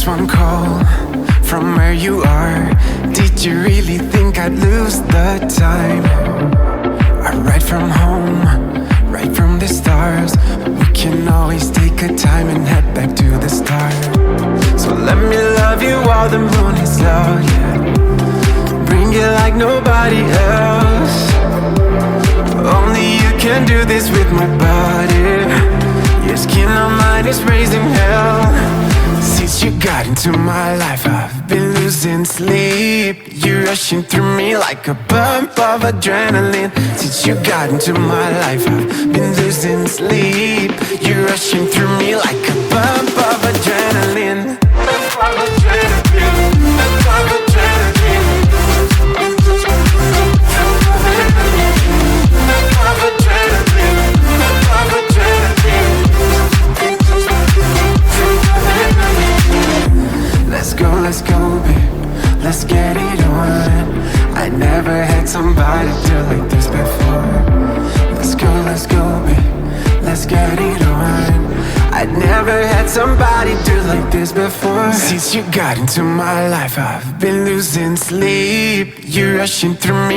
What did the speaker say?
one call from where you are. Did you really think I'd lose the time? Right from home, right from the stars. We can always take a time and head back to the start. So let me love you while the moon is out, yeah. Bring it like nobody else. Only you can do this with my body. Your skin on mine is raising hell. Since you got into my life, I've been losing sleep. You're rushing through me like a bump of adrenaline. Since you got into my life, I've been losing sleep. You're rushing through me like a bump of adrenaline. Bump of adrenaline, bump of adrenaline. Bump of adrenaline, bump of adrenaline. Let's go, babe, let's get it on. I never had somebody do like this before. Let's go, babe, let's get it on. I'd never had somebody do like this before. Since you got into my life, I've been losing sleep. You're rushing through me.